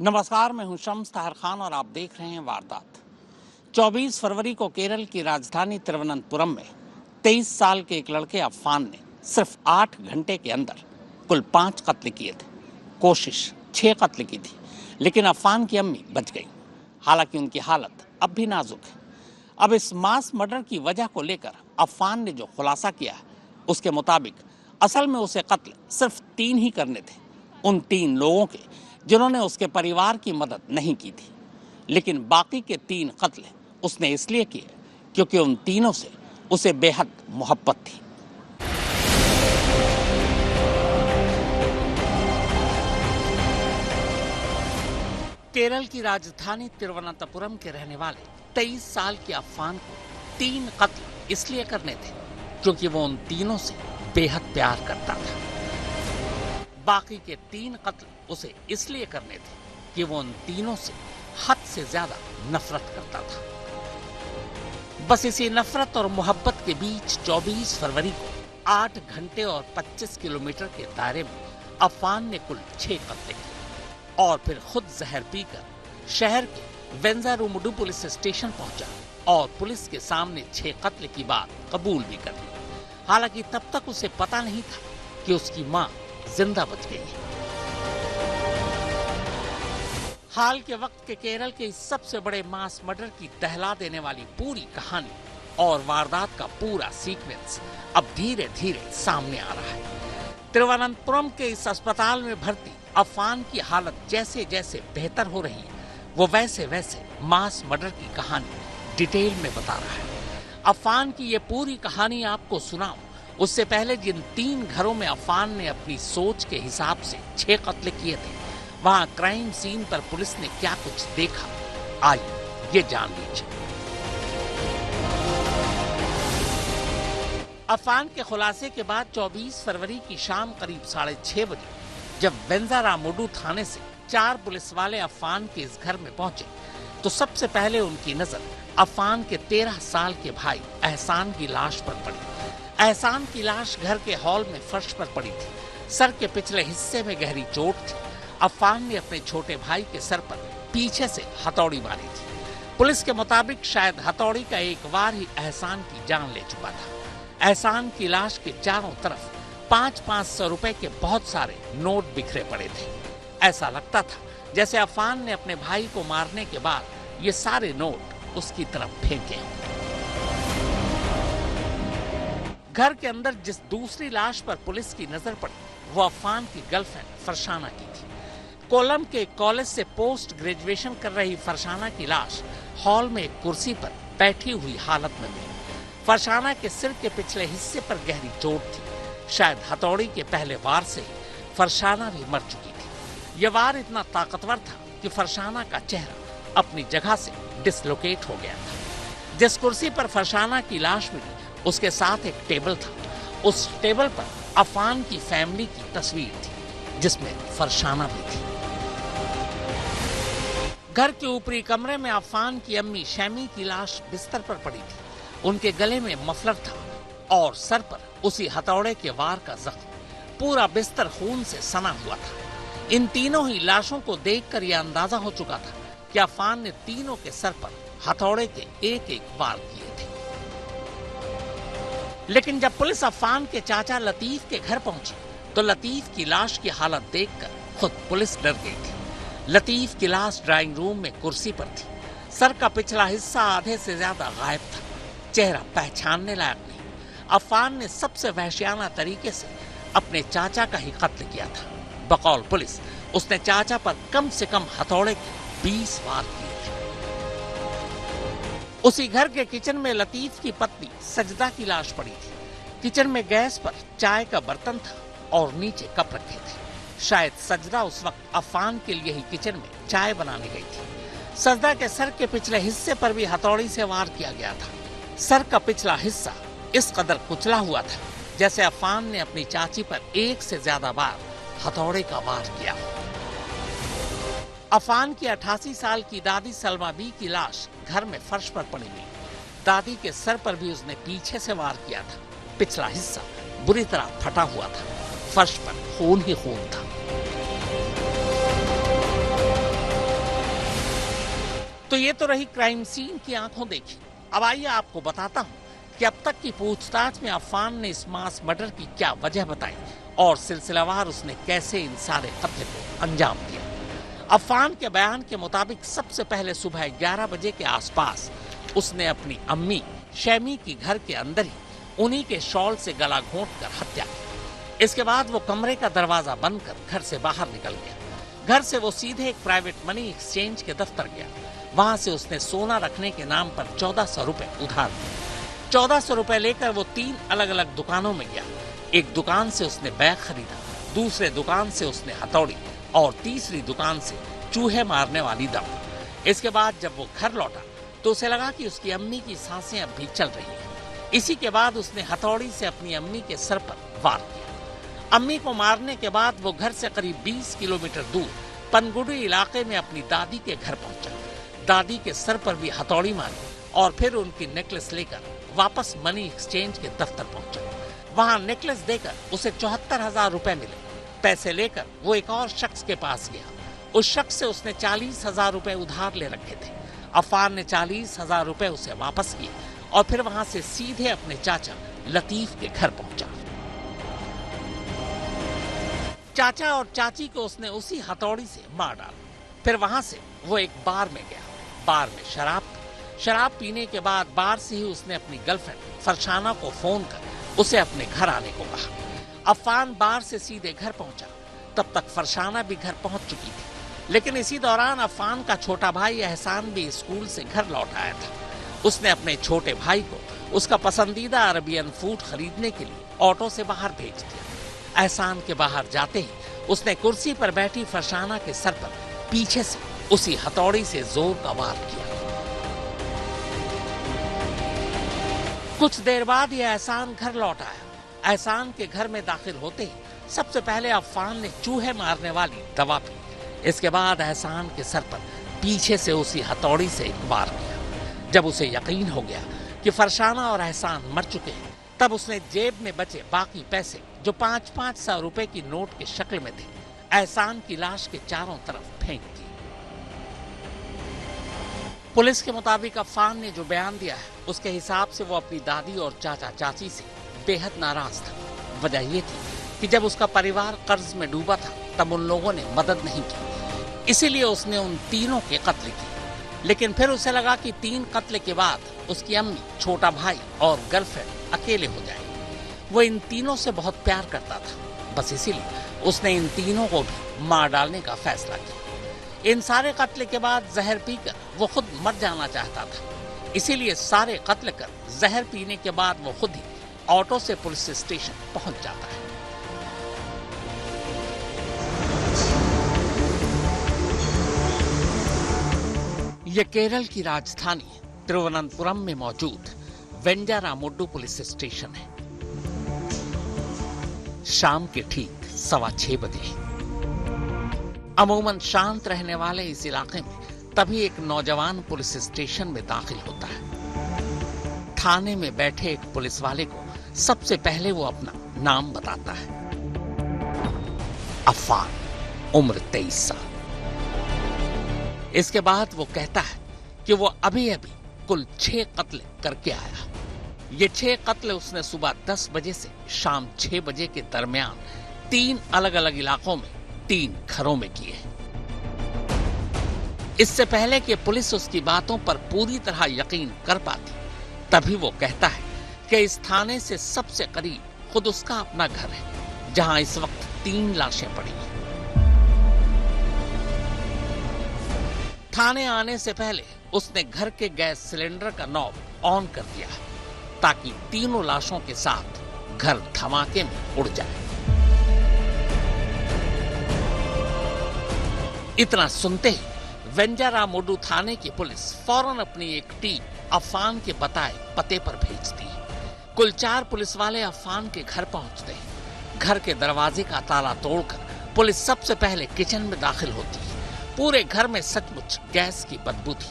नमस्कार, मैं हूं शम्स ताहिर खान और आप देख रहे हैं वारदात। 24 फरवरी को केरल की राजधानी तिरुवनंतपुरम में 23 साल के एक लड़के अफान ने सिर्फ 8 घंटे के अंदर कुल 5 कत्ल किए थे। कोशिश 6 कत्ल की थी, लेकिन अफान की अम्मी बच गई। हालांकि उनकी हालत अब भी नाजुक है। अब इस मास मर्डर की वजह को लेकर अफान ने जो खुलासा किया है, उसके मुताबिक असल में उसे कत्ल सिर्फ 3 ही करने थे, उन 3 लोगों के जिन्होंने उसके परिवार की मदद नहीं की थी। लेकिन बाकी के 3 कत्ल उसने इसलिए किए क्योंकि उन तीनों से उसे बेहद मोहब्बत थी। केरल की राजधानी तिरुवनंतपुरम के रहने वाले 23 साल के अफान को 3 कत्ल इसलिए करने थे क्योंकि वो उन तीनों से बेहद प्यार करता था। बाकी के 3 कत्ल उसे इसलिए करने थे कि वो उन तीनों से हद से ज्यादा नफरत करता था। बस इसी नफरत और मोहब्बत के बीच 24 फरवरी को 8 घंटे और 25 किलोमीटर के दायरे में अफान ने कुल 6 कत्ल किए और फिर खुद जहर पीकर शहर के वेंजारुमुडु पुलिस स्टेशन पहुंचा और पुलिस के सामने 6 कत्ल की बात कबूल भी कर ली। हालांकि तब तक उसे पता नहीं था कि उसकी मां जिंदा बच गई है। हाल के वक्त के केरल के इस सबसे बड़े मास मर्डर की दहला देने वाली पूरी कहानी और वारदात का पूरा सीक्वेंस अब धीरे धीरे सामने आ रहा है। तिरुवनंतपुरम के इस अस्पताल में भर्ती अफान की हालत जैसे जैसे बेहतर हो रही है, वो वैसे वैसे मास मर्डर की कहानी डिटेल में बता रहा है। अफान की ये पूरी कहानी आपको सुनाऊं उससे पहले जिन 3 घरों में अफान ने अपनी सोच के हिसाब से 6 कत्ल किए थे, वहां क्राइम सीन पर पुलिस ने क्या कुछ देखा, आइए ये जान लीजिए। अफान के खुलासे के बाद 24 फरवरी की शाम करीब 6:30 बजे जब वेंजारामुडु थाने से 4 पुलिस वाले अफान के इस घर में पहुंचे तो सबसे पहले उनकी नजर अफान के 13 साल के भाई एहसान की लाश पर पड़ी। एहसान की लाश घर के हॉल में फर्श पर पड़ी थी। सर के पिछले हिस्से में गहरी चोट थी। अफान ने अपने छोटे भाई के सर पर पीछे से हथौड़ी मारी थी। पुलिस के मुताबिक शायद हथौड़ी का एक वार ही एहसान की जान ले चुका था। एहसान की लाश के चारों तरफ 500-500 रुपए के बहुत सारे नोट बिखरे पड़े थे। ऐसा लगता था जैसे अफान ने अपने भाई को मारने के बाद ये सारे नोट उसकी तरफ फेंके हों। घर के अंदर जिस दूसरी लाश पर पुलिस की नजर पड़ी वो अफान की गर्लफ्रेंड फरसाना की थी। कोलम के कॉलेज से पोस्ट ग्रेजुएशन कर रही फरसाना की लाश हॉल में एक कुर्सी पर बैठी हुई हालत में मिली। फरसाना के सिर के पिछले हिस्से पर गहरी चोट थी। शायद हथौड़ी के पहले वार से ही फरसाना भी मर चुकी थी। यह वार इतना ताकतवर था कि फरसाना का चेहरा अपनी जगह से डिसलोकेट हो गया था। जिस कुर्सी पर फरसाना की लाश मिली उसके साथ एक टेबल था। उस टेबल पर अफान की फैमिली की तस्वीर थी जिसमें फरसाना भी थी। घर के ऊपरी कमरे में अफान की अम्मी शैमी की लाश बिस्तर पर पड़ी थी। उनके गले में मफलर था और सर पर उसी हथौड़े के वार का जख्म। पूरा बिस्तर खून से सना हुआ था। इन तीनों ही लाशों को देखकर यह अंदाजा हो चुका था कि अफान ने तीनों के सर पर हथौड़े के एक-एक वार किए थे। लेकिन जब पुलिस अफान के चाचा लतीफ के घर पहुंची तो लतीफ की लाश की हालत देखकर खुद पुलिस डर गई थी। लतीफ की लाश ड्राइंग रूम में कुर्सी पर थी। सर का पिछला हिस्सा आधे से ज्यादा गायब था। चेहरा पहचानने लायक नहीं। अफान ने सबसे वहशियाना तरीके से अपने चाचा का ही कत्ल किया था। बकौल पुलिस उसने चाचा पर कम से कम हथौड़े के 20 वार किए थे। उसी घर के किचन में लतीफ की पत्नी सजदा की लाश पड़ी थी। किचन में गैस पर चाय का बर्तन था और नीचे कप रखे थे। शायद सजदा उस वक्त अफान के लिए ही किचन में चाय बनाने गई थी। सजदा के सर के पिछले हिस्से पर भी हथौड़ी से वार किया गया था। सर का पिछला हिस्सा इस कदर कुचला हुआ था जैसे अफान ने अपनी चाची पर 1 से ज्यादा बार हथौड़े का वार किया। अफान की 88 साल की दादी सलमा बी की लाश घर में फर्श पर पड़ी हुई। दादी के सर पर भी उसने पीछे से वार किया था। पिछला हिस्सा बुरी तरह फटा हुआ था। फर्श पर खून ही खून था। तो ये तो रही क्राइम सीन की आंखों देखी। अब आइए आपको बताता हूँ कि अब तक की पूछताछ में अफान ने इस मास मर्डर की क्या वजह बताई और सिलसिलावार उसने कैसे इन सारे कत्ल को अंजाम दिया। अफान के बयान के मुताबिक सबसे पहले सुबह 11 बजे के आसपास उसने अपनी अम्मी शैमी की घर के अंदर ही उन्हीं के शॉल से गला घोंटकर हत्या की। इसके बाद वो कमरे का दरवाजा बंद कर घर से बाहर निकल गया। घर से वो सीधे एक प्राइवेट मनी एक्सचेंज के दफ्तर गया। वहां से उसने सोना रखने के नाम पर 1400 रुपए उधार दिए। 1400 रुपए लेकर वो 3 अलग अलग दुकानों में गया। एक दुकान से उसने बैग खरीदा, दूसरे दुकान से उसने हथौड़ी और तीसरी दुकान से चूहे मारने वाली दवा। इसके बाद जब वो घर लौटा तो उसे लगा कि उसकी अम्मी की सांसें अब भी चल रही हैं। इसी के बाद उसने हथौड़ी से अपनी अम्मी के सर पर वार किया। अम्मी को मारने के बाद वो घर से करीब 20 किलोमीटर दूर पनगुड़ी इलाके में अपनी दादी के घर पहुंचा। दादी के सर पर भी हथौड़ी मारी और फिर उनकी नेकलेस लेकर वापस मनी एक्सचेंज के दफ्तर पहुंचा। वहां नेकलेस देकर उसे 74,000 रुपए मिले। पैसे लेकर वो एक और शख्स के पास गया। उस शख्स से उसने 40,000 रुपए उधार ले रखे थे। अफान ने 40,000 रुपए उसे वापस किए और फिर वहां से सीधे अपने चाचा लतीफ के घर पहुंचा। चाचा और चाची को उसने उसी हथौड़ी से मार डाला। फिर वहां से वो एक बार में गया। बार में शराब पीने के बाद बार से ही उसने अपनी गर्लफ्रेंड फरशाना को फोन कर उसे अपने घर आने को कहा। अफान बार से सीधे घर पहुंचा। तब तक फरशाना भी घर पहुंच चुकी थी। लेकिन इसी दौरान अफान का छोटा भाई एहसान भी स्कूल से घर लौट आया था। उसने अपने छोटे भाई को उसका पसंदीदा अरबियन फूड खरीदने के लिए ऑटो से बाहर भेज दिया। एहसान के बाहर जाते ही उसने कुर्सी पर बैठी फरशाना के सर पर पीछे से उसी हथौड़ी से जोर का वार किया। कुछ देर बाद यह एहसान घर लौट आया। एहसान के घर में दाखिल होते ही सबसे पहले अफान ने चूहे मारने वाली दवा पी। इसके बाद एहसान के सर पर पीछे से उसी हथौड़ी से एक वार किया। जब उसे यकीन हो गया कि फरशाना और एहसान मर चुके हैं, तब उसने जेब में बचे बाकी पैसे जो 500 रुपए की नोट के शक्ल में थे, एहसान की लाश के चारों तरफ फेंक दिए। पुलिस के मुताबिक अफान ने जो बयान दिया है उसके हिसाब से वो अपनी दादी और चाचा चाची से बेहद नाराज था। वजह ये थी कि जब उसका परिवार कर्ज में डूबा था तब उन लोगों ने मदद नहीं की, इसीलिए उसने उन तीनों के कत्ल किए। लेकिन फिर उसे लगा कि 3 कत्ल के बाद उसकी अम्मी, छोटा भाई और गर्लफ्रेंड अकेले हो जाएंगे। वो इन तीनों से बहुत प्यार करता था। बस इसीलिए उसने इन तीनों को भी मार डालने का फैसला किया। इन सारे कत्ल के बाद जहर पीकर वो खुद मर जाना चाहता था। इसीलिए सारे कत्ल कर जहर पीने के बाद वो खुद ही ऑटो से पुलिस स्टेशन पहुंच जाता है। यह केरल की राजधानी तिरुवनंतपुरम में मौजूद वेंजारामुड्डू पुलिस स्टेशन है। शाम के ठीक 6:15 बजे अमूमन शांत रहने वाले इस इलाके में तभी एक नौजवान पुलिस स्टेशन में दाखिल होता है। थाने में बैठे एक पुलिस वाले को सबसे पहले वो अपना नाम बताता है। अफान, उम्र 23 साल। इसके बाद वो कहता है कि वो अभी कुल 6 कत्ल करके आया। ये 6 कत्ल उसने सुबह 10 बजे से शाम 6 बजे के दरमियान 3 अलग अलग इलाकों में 3 घरों में किए। इससे पहले कि पुलिस उसकी बातों पर पूरी तरह यकीन कर पाती, तभी वो कहता है कि इस थाने से सबसे करीब खुद उसका अपना घर है, जहां इस वक्त 3 लाशें पड़ी हैं। थाने आने से पहले उसने घर के गैस सिलेंडर का नॉब ऑन कर दिया ताकि तीनों लाशों के साथ घर धमाके में उड़ जाए। इतना सुनते ही वेंजारामुड्डू थाने की पुलिस फौरन अपनी एक टीम अफान के बताए पते पर भेजती है। कुल 4 पुलिस वाले अफान के घर पहुंचते हैं। घर के दरवाजे का ताला तोड़कर पुलिस सबसे पहले किचन में दाखिल होती है। पूरे घर में सचमुच गैस की बदबू थी।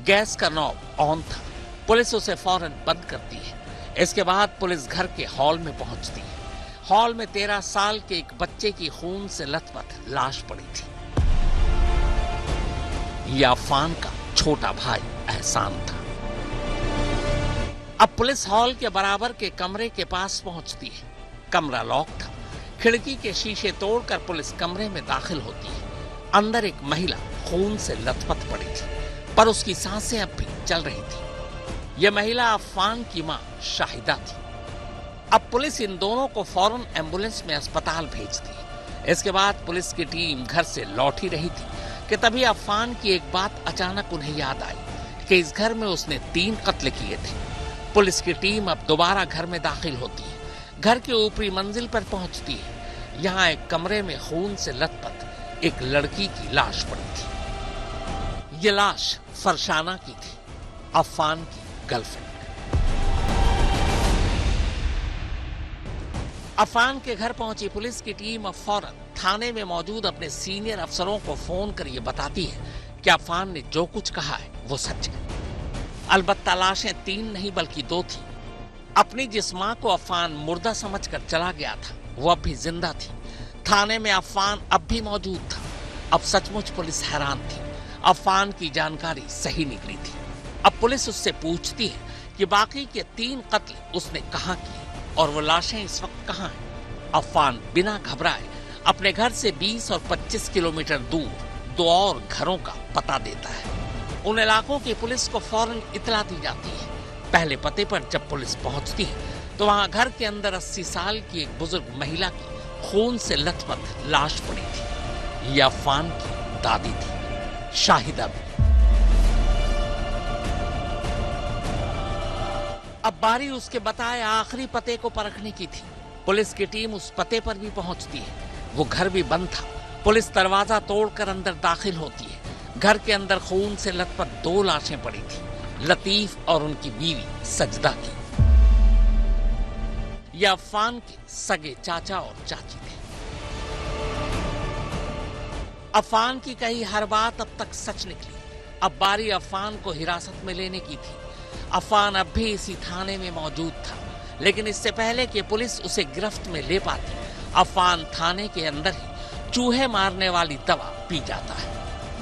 गैस का नॉब ऑन था। पुलिस उसे फौरन बंद करती है। इसके बाद पुलिस घर के हॉल में पहुंचती है। हॉल में 13 साल के एक बच्चे की खून से लथपथ लाश पड़ी थी। यह अफान का छोटा भाई एहसान था। अब पुलिस हॉल के बराबर के कमरे के पास पहुंचती है। कमरा लॉक था। खिड़की के शीशे तोड़कर पुलिस कमरे में दाखिल होती है। अंदर एक महिला खून से लथपथ पड़ी थी, पर उसकी सांसें अब भी चल रही थी। यह महिला अफान की मां शाहिदा थी। अब पुलिस इन दोनों को फौरन एम्बुलेंस में अस्पताल भेजती है। इसके बाद पुलिस की टीम घर से लौट ही रही थी कि तभी अफान की एक बात अचानक उन्हें याद आई कि इस घर में उसने 3 कत्ल किए थे। पुलिस की टीम अब दोबारा घर में दाखिल होती है। घर की ऊपरी मंजिल पर पहुंचती है। यहाँ एक कमरे में खून से लथपथ एक लड़की की लाश पड़ी थी। ये लाश फरशाना की थी, अफान की गर्लफ्रेंड। अफान के घर पहुंची पुलिस की टीम अब फौरन थाने में मौजूद अपने सीनियर अफसरों को फोन कर ये बताती है कि अफान ने जो कुछ कहा है वो सच है। अलबत्ता लाशें 3 नहीं बल्कि 2 थी। अपनी जिस मां को अफान मुर्दा समझकर चला गया था वो अब भी जिंदा थी। थाने में अफान अब भी मौजूद था। अब सचमुच पुलिस हैरान थी। अफान की जानकारी सही निकली थी। अब पुलिस उससे पूछती है कि बाकी के 3 कत्ल उसने कहां किए और वो लाशें इस वक्त कहां हैं। अफान बिना घबराए अपने घर से 20 और 25 किलोमीटर दूर 2 और घरों का पता देता है। उन इलाकों की पुलिस को फौरन इतला दी जाती है। पहले पते पर जब पुलिस पहुंचती है तो वहां घर के अंदर 80 साल की एक बुजुर्ग महिला की खून से लथपथ लाश पड़ी थी। यह अफान की दादी थी, शाहिदा भी। अब बारी उसके बताए आखिरी पते को परखने की थी। पुलिस की टीम उस पते पर भी पहुंचती है। वो घर भी बंद था। पुलिस दरवाजा तोड़कर अंदर दाखिल होती है। घर के अंदर खून से लथपथ 2 लाशें पड़ी थी, लतीफ और उनकी बीवी सजदा की। यह अफान के सगे चाचा और चाची थे। अफान की कही हर बात अब तक सच निकली। अब बारी अफान को हिरासत में लेने की थी। अफान अब भी इसी थाने में मौजूद था, लेकिन इससे पहले कि पुलिस उसे गिरफ्त में ले पाती, अफान थाने के अंदर ही चूहे मारने वाली दवा पी जाता है।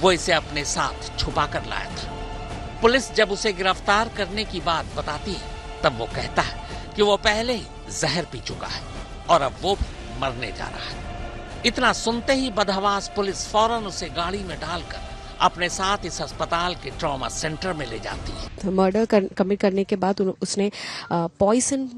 वो इसे अपने साथ छुपा कर लाया था। पुलिस जब उसे गिरफ्तार करने की बात बताती है तब वो कहता है कि वो पहले ही जहर पी चुका है और अब वो भी मरने जा रहा है। इतना सुनते ही बदहवास पुलिस फौरन उसे गाड़ी में डालकर अपने साथ इस अस्पताल के ट्रॉमा सेंटर में ले जाती है। मर्डर कमिट करने के बाद उसने पॉइजन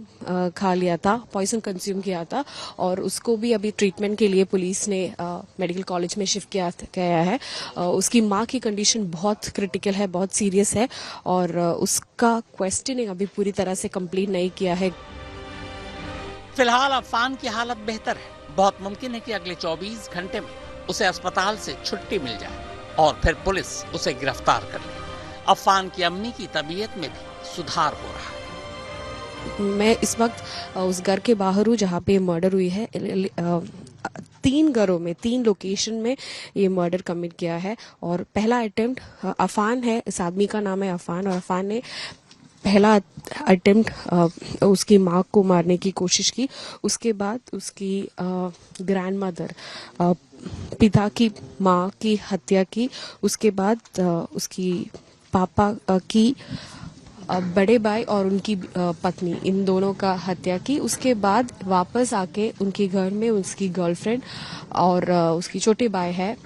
खा लिया था, पॉइजन कंज्यूम किया था और उसको भी अभी ट्रीटमेंट के लिए पुलिस ने मेडिकल कॉलेज में शिफ्ट किया गया है। उसकी माँ की कंडीशन बहुत क्रिटिकल है, बहुत सीरियस है और उसका क्वेश्चनिंग अभी पूरी तरह से कंप्लीट नहीं किया है। फिलहाल अफान की हालत बेहतर है। बहुत मुमकिन है कि अगले 24 घंटे में उसे अस्पताल से छुट्टी मिल जाए और फिर पुलिस उसे गिरफ्तार कर ले। अफान की अम्मी की तबीयत में भी सुधार हो रहा है। मैं इस वक्त उस घर के बाहर हूँ जहाँ पे मर्डर हुई है। 3 घरों में 3 लोकेशन में ये मर्डर कमिट किया है और पहला अटेम्प्ट अफान है। इस आदमी का नाम है अफान और अफान ने पहला अटेम्प्ट उसकी माँ को मारने की कोशिश की। उसके बाद उसकी ग्रैंड मदर पिता की माँ की हत्या की। उसके बाद उसकी पापा की बड़े भाई और उनकी पत्नी, इन दोनों का हत्या की। उसके बाद वापस आके उनके घर में उसकी गर्लफ्रेंड और उसकी छोटे भाई है,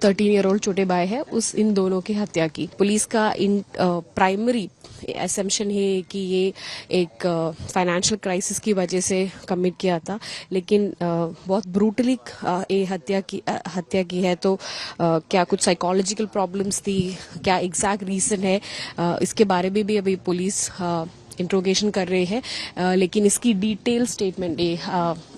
13 ईयर ओल्ड छोटे भाई है, इन दोनों की हत्या की। पुलिस का इन प्राइमरी असम्पशन है कि ये एक फाइनेंशियल क्राइसिस की वजह से कमिट किया था, लेकिन बहुत ब्रूटली ये हत्या की है। तो क्या कुछ साइकोलॉजिकल प्रॉब्लम्स थी, क्या एग्जैक्ट रीजन है, इसके बारे में भी अभी पुलिस इंट्रोगेशन कर रहे हैं। लेकिन इसकी डिटेल स्टेटमेंट,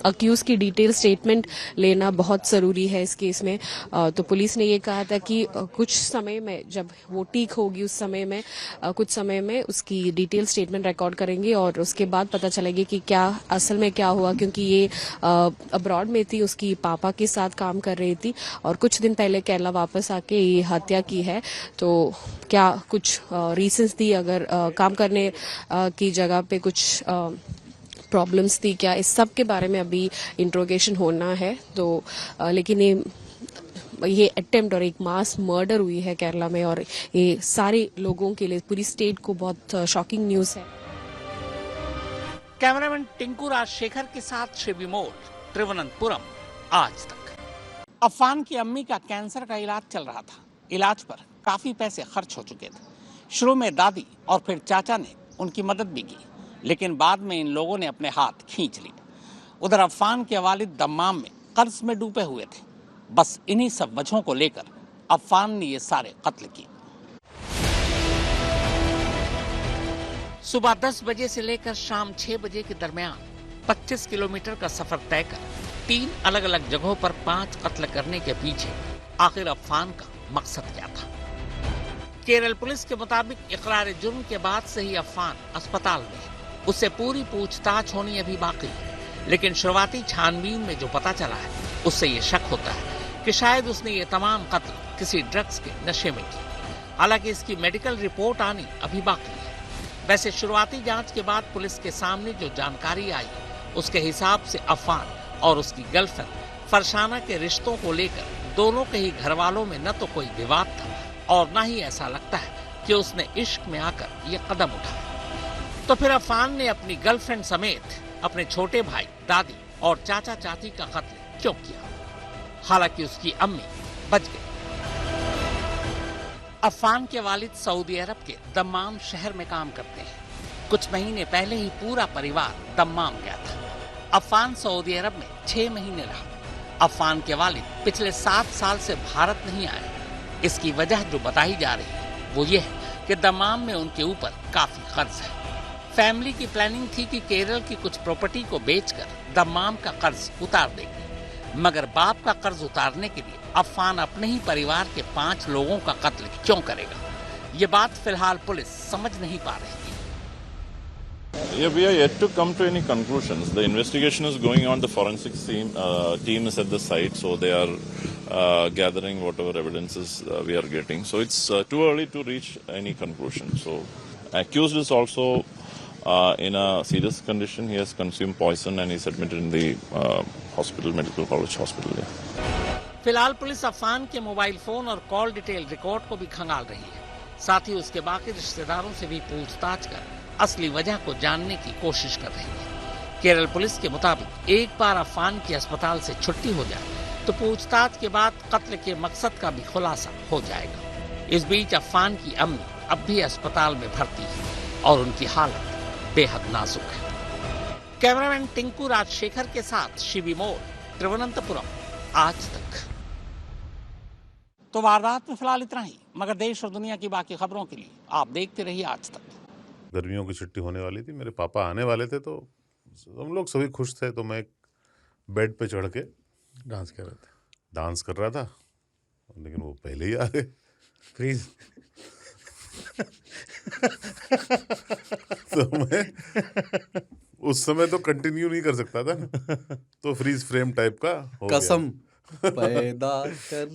अक्यूज की डिटेल स्टेटमेंट लेना बहुत ज़रूरी है इस केस में। तो पुलिस ने ये कहा था कि कुछ समय में, जब वो ठीक होगी उस समय में, कुछ समय में उसकी डिटेल स्टेटमेंट रिकॉर्ड करेंगे और उसके बाद पता चलेगी कि क्या असल में क्या हुआ, क्योंकि ये अब्रॉड में थी, उसकी पापा के साथ काम कर रही थी और कुछ दिन पहले केरला वापस आके ये हत्या की है। तो क्या कुछ रीजंस थी, अगर काम करने की जगह पे कुछ प्रॉब्लम्स थी क्या, इस सब के बारे में अभी इंट्रोगेशन होना है। तो लेकिन ये ये अटेम्प्ट और एक मास मर्डर हुई है केरला में, और ये सारे लोगों के लिए, पूरी स्टेट को बहुत शॉकिंग न्यूज़ है। कैमरामैन टिंकू राजशेखर के साथ शिवी मोल, तिरुवनंतपुरम, आज तक। अफान की अम्मी का कैंसर का इलाज चल रहा था। इलाज पर काफी पैसे खर्च हो चुके थे। शुरू में दादी और फिर चाचा ने उनकी मदद भी की, लेकिन बाद में इन लोगों ने अपने हाथ खींच लिए। उधर अफान के वालिद दम्माम में कर्ज में डूबे हुए थे। बस इन्हीं सब वजहों को लेकर अफान ने ये सारे कत्ल किए। सुबह 10 बजे से लेकर शाम 6 बजे के दरमियान 25 किलोमीटर का सफर तय कर 3 अलग अलग जगहों पर 5 कत्ल करने के पीछे आखिर अफान का मकसद क्या था? केरल पुलिस के मुताबिक इकरार जुर्म के बाद से ही अफान अस्पताल में है। उससे पूरी पूछताछ होनी अभी बाकी है, लेकिन शुरुआती छानबीन में जो पता चला है उससे ये शक होता है कि शायद उसने ये तमाम कत्ल किसी ड्रग्स के नशे में किए। हालांकि इसकी मेडिकल रिपोर्ट आनी अभी बाकी है। वैसे शुरुआती जांच के बाद पुलिस के सामने जो जानकारी आई उसके हिसाब से अफान और उसकी गर्लफ्रेंड फरसाना के रिश्तों को लेकर दोनों के ही घर वालों में न तो कोई विवाद था और न ही ऐसा लगता है कि उसने इश्क में आकर ये कदम उठाया। तो फिर अफान ने अपनी गर्लफ्रेंड समेत अपने छोटे भाई, दादी और चाचा चाची का कत्ल क्यों किया? हालांकि उसकी अम्मी बच गई। अफान के वालिद सऊदी अरब के दम्माम शहर में काम करते हैं। कुछ महीने पहले ही पूरा परिवार दम्माम गया था। अफान सऊदी अरब में 6 महीने रहा। अफान के वालिद पिछले 7 साल से भारत नहीं आए। इसकी वजह जो बताई जा रही है वो ये है कि दम्माम में उनके ऊपर काफी कर्ज है। फैमिली की प्लानिंग थी कि केरल की कुछ प्रॉपर्टी को बेचकर दम्माम का कर्ज उतार देंगे, मगर बाप का कर्ज उतारने के लिए अफान अपने ही परिवार के 5 लोगों का कत्ल क्यों करेगा? ये बात फिलहाल पुलिस समझ नहीं पा रही है। Yeah, we are yet to come to any conclusions. The investigation is going on. The forensics team is at the site, so they are gathering whatever evidences we are getting. So it's too early to reach any conclusion. So accused is also in a serious condition. He has consumed poison and is admitted in the hospital, Medical College Hospital. Yeah. फिलहाल police Affan के mobile phone और call detail record को भी खंगाल रही है। साथ ही उसके बाकी रिश्तेदारों से भी पूछताछ कर असली वजह को जानने की कोशिश कर रही है। केरल पुलिस के मुताबिक एक बार अफान की अस्पताल से छुट्टी हो जाए तो पूछताछ के बाद कत्ल के मकसद का भी खुलासा हो जाएगा। इस बीच अफान की अम्मी अब भी अस्पताल में भर्ती है और उनकी हालत बेहद नाजुक है। कैमरामैन टिंकू राजशेखर के साथ शिवी मोल, तिरुवनंतपुरम, आज तक। तो वारदात में फिलहाल इतना ही, मगर देश और दुनिया की बाकी खबरों के लिए आप देखते रहिए आज तक। गर्मियों की छुट्टी होने वाली थी, मेरे पापा आने वाले थे, तो हम लोग सभी खुश थे। तो मैं बेड पे चढ़ के डांस कर रहा था, लेकिन वो पहले ही आ गए। फ्रीज। तो मैं उस समय तो कंटिन्यू नहीं कर सकता था, तो फ्रीज फ्रेम टाइप का हो गया। कसम पैदा कर